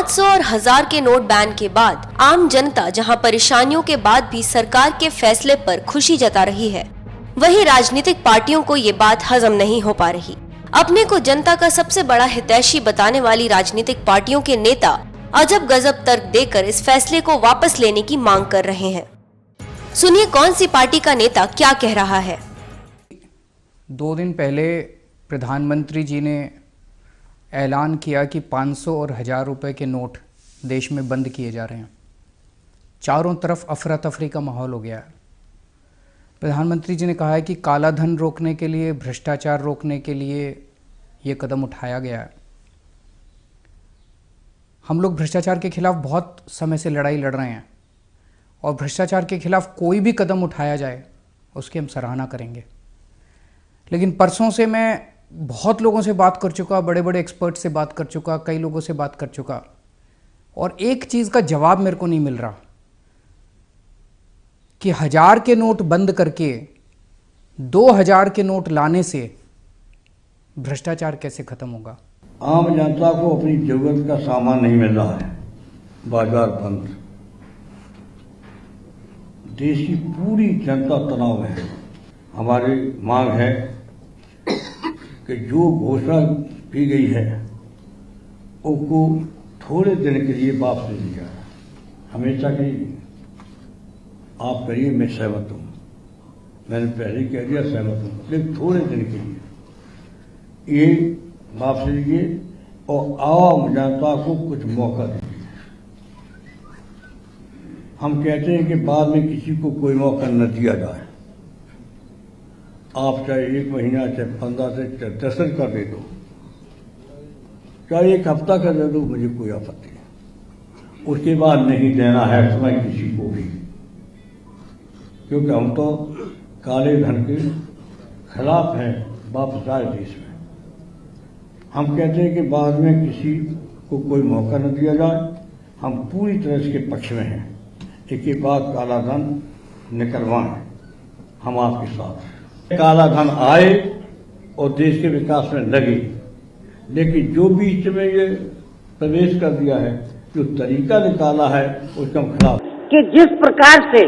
500 और 1000 के note ban के बाद आम जनता जहां परेशानियों के बाद भी सरकार के फैसले पर खुशी जता रही है, वहीं राजनीतिक पार्टियों को ये बात हजम नहीं हो पा रही। अपने को जनता का सबसे बड़ा हितैषी बताने वाली राजनीतिक पार्टियों के नेता अजब गजब तर्क देकर इस फैसले को वापस लेने की मांग कर रहे हैं। सुनिए कौन सी पार्टी का नेता क्या कह रहा है। 2 दिन पहले प्रधानमंत्री जी ने ऐलान किया कि 500 और 1000 रुपए के नोट देश में बंद किए जा रहे हैं। चारों तरफ अफरा तफरी का माहौल हो गया है। प्रधानमंत्री जी ने कहा है कि काला धन रोकने के लिए, भ्रष्टाचार रोकने के लिए ये कदम उठाया गया है। हम लोग भ्रष्टाचार के खिलाफ बहुत समय से लड़ाई लड़ रहे हैं और भ्रष्टाचार के खिलाफ कोई भी कदम उठाया जाए उसकी हम सराहना करेंगे। लेकिन परसों से मैं बहुत लोगों से बात कर चुका, बड़े बड़े एक्सपर्ट से बात कर चुका, कई लोगों से बात कर चुका, और एक चीज़ का जवाब मेरे को नहीं मिल रहा कि 1000 के नोट बंद करके 2000 के नोट लाने से भ्रष्टाचार कैसे खत्म होगा। आम जनता को अपनी जरूरत का सामान नहीं मिल रहा है, बाजार बंद, देश की पूरी जनता तनाव में है। हमारी मांग है कि जो घोषणा की गई है उसको थोड़े दिन के लिए वापस ले लिया जाए। हमेशा की आप करिए, मैं सहमत हूँ, मैंने पहले कह दिया सहमत हूँ, लेकिन थोड़े दिन के लिए ये वापस लीजिए और आम जनता को कुछ मौका दीजिए। हम कहते हैं कि बाद में किसी को कोई मौका न दिया जाए। आप चाहे 1 महीना, चाहे 15 से, चाहे 10 दिन का दे दो, चाहे 1 हफ्ता का दे दो, मुझे कोई आपत्ति नहीं। उसके बाद नहीं देना है समय किसी को भी, क्योंकि हम तो काले धन के खिलाफ हैं। वापस आए देश में, हम कहते हैं कि बाद में किसी को कोई मौका न दिया जाए। हम पूरी तरह इसके पक्ष में हैं। एक बात, काला धन निकलवाएं, हम आपके साथ हैं। काला धन आए और देश के विकास में लगे, लेकिन जो बीच में ये प्रवेश कर दिया है, जो तरीका निकाला है, उसके हम खिलाफ। कि जिस प्रकार से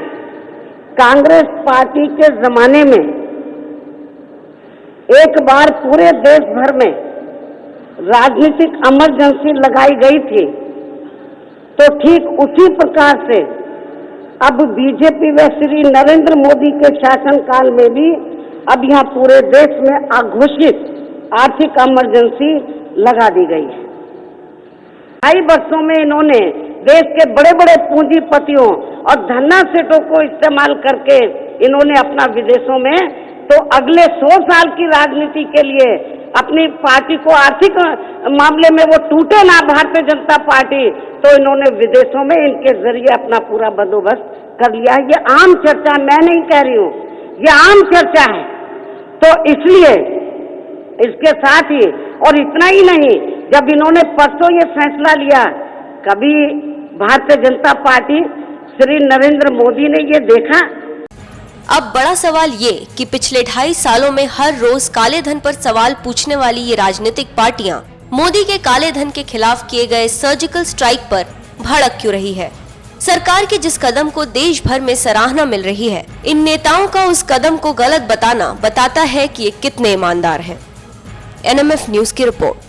कांग्रेस पार्टी के जमाने में एक बार पूरे देश भर में राजनीतिक इमरजेंसी लगाई गई थी, तो ठीक उसी प्रकार से अब बीजेपी व श्री नरेंद्र मोदी के शासनकाल में भी अब यहाँ पूरे देश में अघोषित आर्थिक इमरजेंसी लगा दी गई है। 2.5 वर्षों में इन्होंने देश के बड़े बड़े पूंजीपतियों और धन्ना सेठों को इस्तेमाल करके इन्होंने अपना विदेशों में, तो अगले 100 साल की राजनीति के लिए अपनी पार्टी को आर्थिक मामले में वो टूटे ना भारतीय जनता पार्टी, तो इन्होंने विदेशों में इनके जरिए अपना पूरा बंदोबस्त कर लिया है। ये आम चर्चा, मैं नहीं कह रही हूँ, ये आम चर्चा है। तो इसलिए इसके साथ ही, और इतना ही नहीं, जब इन्होंने परसों ये फैसला लिया, कभी भारतीय जनता पार्टी श्री नरेंद्र मोदी ने ये देखा। अब बड़ा सवाल ये कि पिछले 2.5 सालों में हर रोज काले धन पर सवाल पूछने वाली ये राजनीतिक पार्टियां मोदी के काले धन के खिलाफ किए गए सर्जिकल स्ट्राइक पर भड़क क्यों रही है। सरकार के जिस कदम को देश भर में सराहना मिल रही है, इन नेताओं का उस कदम को गलत बताना बताता है कि ये कितने ईमानदार हैं। NMF न्यूज की रिपोर्ट।